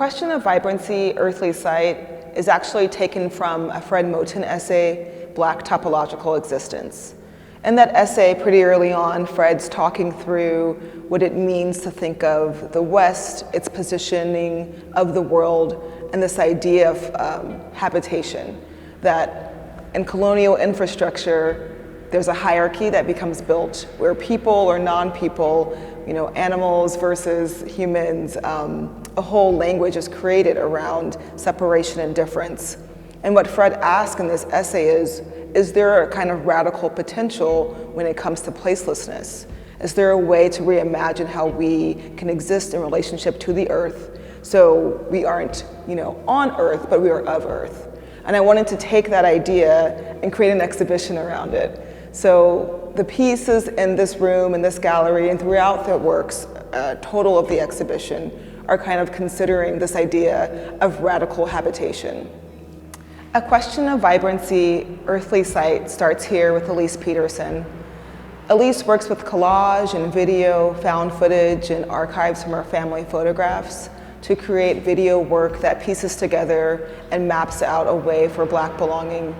question of vibrancy, earthly sight, is actually taken from a Fred Moten essay, Black Topological Existence. In that essay, pretty early on, Fred's talking through what it means to think of the West, its positioning of the world, and this idea of habitation, that in colonial infrastructure, there's a hierarchy that becomes built where people or non-people, animals versus humans, a whole language is created around separation and difference. And what Fred asks in this essay is there a kind of radical potential when it comes to placelessness? Is there a way to reimagine how we can exist in relationship to the earth? So we aren't, on earth, but we are of earth. And I wanted to take that idea and create an exhibition around it. So the pieces in this room, in this gallery, and throughout the works, total of the exhibition, are kind of considering this idea of radical habitation. A question of vibrancy, earthly sight starts here with Elise Peterson. Elise works with collage and video, found footage, and archives from her family photographs to create video work that pieces together and maps out a way for Black belonging.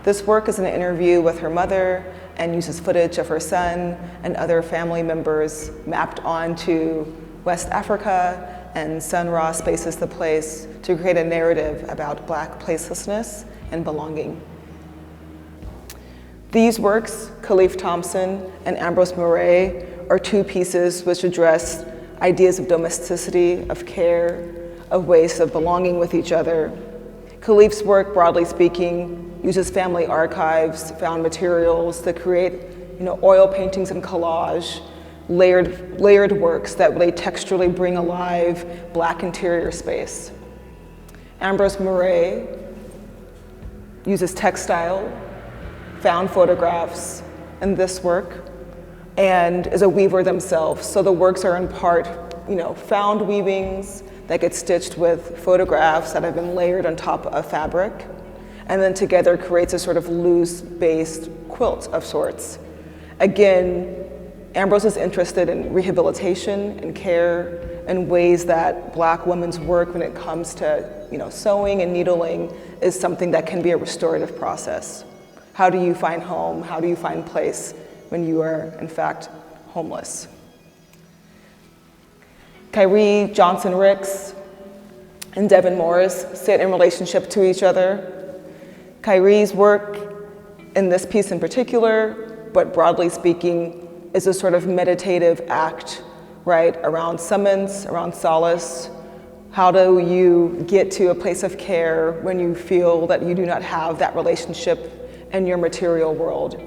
This work is an interview with her mother and uses footage of her son and other family members mapped onto West Africa, and Sun Ra Spaces the Place to create a narrative about Black placelessness and belonging. These works, Khalif Thompson and Ambrose Murray, are two pieces which address ideas of domesticity, of care, of ways of belonging with each other. Khalif's work, broadly speaking, uses family archives, found materials to create oil paintings and collage, layered works that really texturally bring alive Black interior space. Ambrose Murray uses textile, found photographs in this work, and is a weaver themselves. So the works are in part, found weavings that get stitched with photographs that have been layered on top of fabric, and then together creates a sort of loose-based quilt of sorts. Again, Ambrose is interested in rehabilitation and care and ways that Black women's work when it comes to sewing and needling is something that can be a restorative process. How do you find home? How do you find place when you are, in fact, homeless? Kyrie Johnson Ricks and Devin Morris sit in relationship to each other. Kyrie's work in this piece in particular, but broadly speaking, is a sort of meditative act, right, around summons, around solace. How do you get to a place of care when you feel that you do not have that relationship in your material world?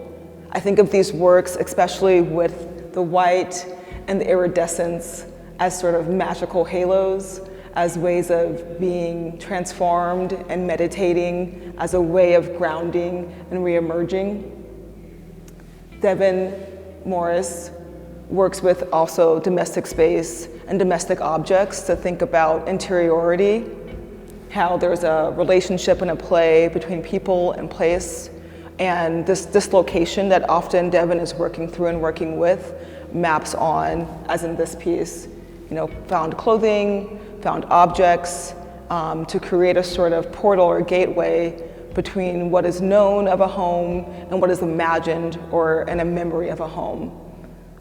I think of these works, especially with the white and the iridescence, as sort of magical halos, as ways of being transformed and meditating, as a way of grounding and reemerging. Devin Morris works with also domestic space and domestic objects to think about interiority, how there's a relationship and a play between people and place, and this dislocation that often Devin is working through and working with maps on, as in this piece, found clothing, found objects, to create a sort of portal or gateway between what is known of a home and what is imagined or in a memory of a home.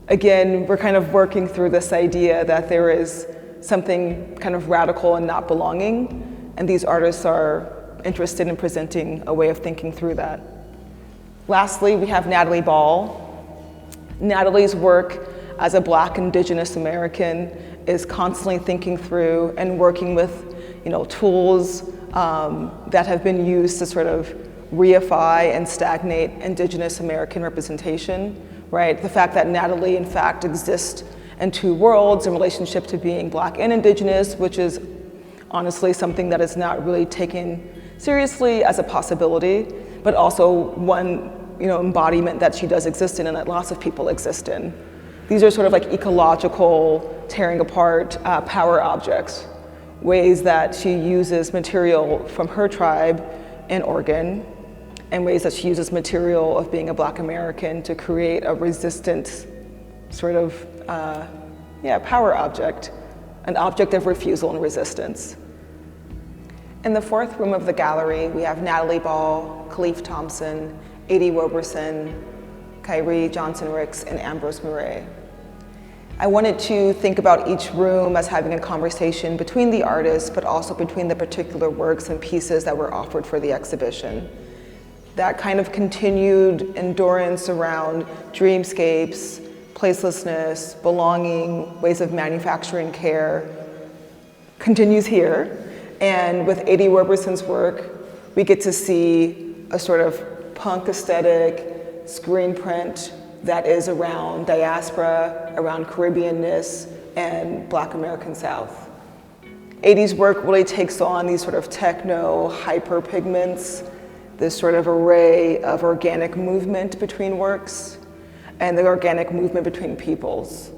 Again, we're kind of working through this idea that there is something kind of radical and not belonging, and these artists are interested in presenting a way of thinking through that. Lastly, we have Natalie Ball. Natalie's work as a Black Indigenous American is constantly thinking through and working with tools that have been used to sort of reify and stagnate Indigenous American representation, right? The fact that Natalie, in fact, exists in two worlds in relationship to being Black and Indigenous, which is honestly something that is not really taken seriously as a possibility, but also one embodiment that she does exist in and that lots of people exist in. These are sort of like ecological, tearing apart power objects, ways that she uses material from her tribe in Oregon, and ways that she uses material of being a Black American to create a resistant sort of power object, an object of refusal and resistance. In the fourth room of the gallery, we have Natalie Ball, Khalif Thompson, Edie Roberson, Kyrie Johnson-Ricks, and Ambrose Murray. I wanted to think about each room as having a conversation between the artists, but also between the particular works and pieces that were offered for the exhibition. That kind of continued endurance around dreamscapes, placelessness, belonging, ways of manufacturing care continues here. And with Edie Roberson's work, we get to see a sort of punk aesthetic screen print that is around diaspora, around Caribbeanness, and Black American South. Edie's work really takes on these sort of techno hyperpigments, this sort of array of organic movement between works, and the organic movement between peoples.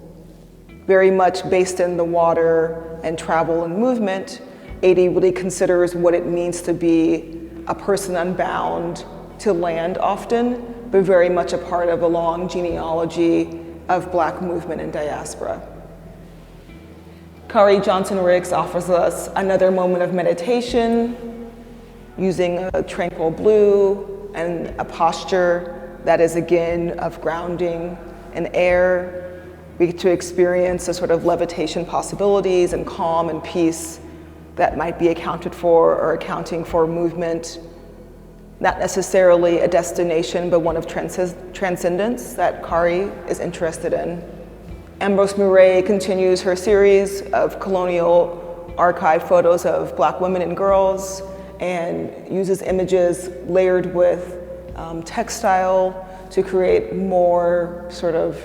Very much based in the water and travel and movement, Edie really considers what it means to be a person unbound to land often, but very much a part of a long genealogy of Black movement and diaspora. Kyrie Johnson-Ricks offers us another moment of meditation using a tranquil blue and a posture that is again of grounding and air. We get to experience a sort of levitation possibilities and calm and peace that might be accounted for or accounting for movement, not necessarily a destination, but one of transcendence that Kari is interested in. Ambrose Murray continues her series of colonial archive photos of Black women and girls and uses images layered with textile to create more sort of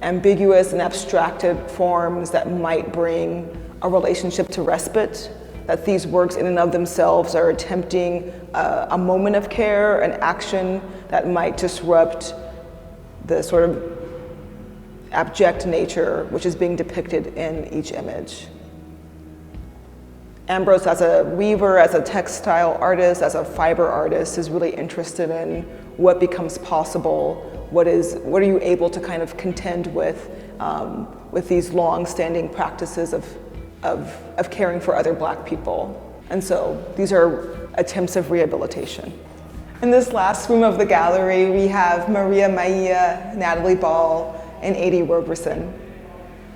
ambiguous and abstracted forms that might bring a relationship to respite, that these works in and of themselves are attempting a moment of care, an action that might disrupt the sort of abject nature which is being depicted in each image. Ambrose, as a weaver, as a textile artist, as a fiber artist, is really interested in what becomes possible, what are you able to kind of contend with these long-standing practices of caring for other Black people. And so these are attempts of rehabilitation. In this last room of the gallery, we have Maria Maia, Natalie Ball, and Edie Roberson.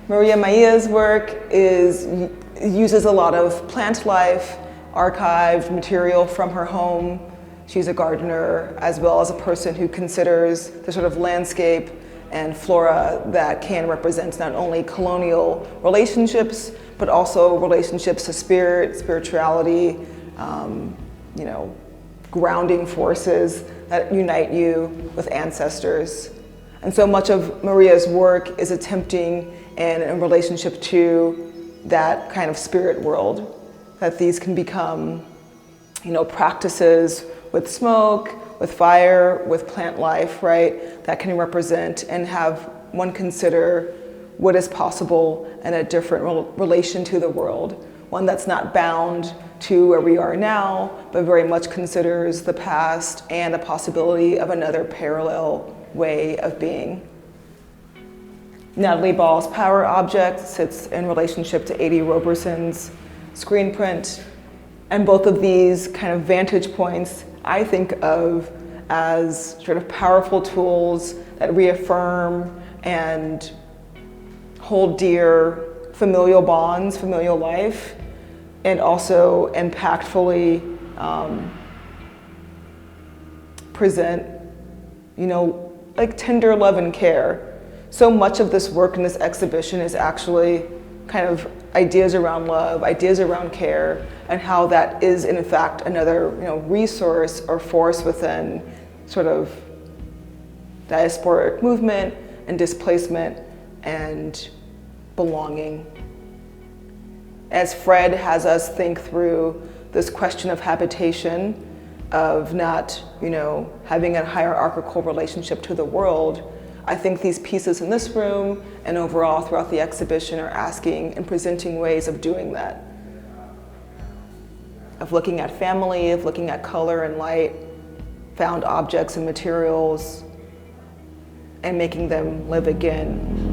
Maria Maia's work uses a lot of plant life, archived material from her home. She's a gardener, as well as a person who considers the sort of landscape and flora that can represent not only colonial relationships, but also relationships to spirit, spirituality, grounding forces that unite you with ancestors. And so much of Maria's work is attempting in relationship to that kind of spirit world, that these can become, practices with smoke, with fire, with plant life, right? That can represent and have one consider what is possible in a different relation to the world. One that's not bound to where we are now, but very much considers the past and the possibility of another parallel way of being. Natalie Ball's power object sits in relationship to Edie Roberson's screen print. And both of these kind of vantage points I think of as sort of powerful tools that reaffirm and hold dear familial bonds, familial life, and also impactfully present, like tender love and care. So much of this work in this exhibition is actually kind of ideas around love, ideas around care, and how that is in fact another resource or force within sort of diasporic movement and displacement and belonging. As Fred has us think through this question of habitation, of not having a hierarchical relationship to the world, I think these pieces in this room and overall throughout the exhibition are asking and presenting ways of doing that. Of looking at family, of looking at color and light, found objects and materials, and making them live again.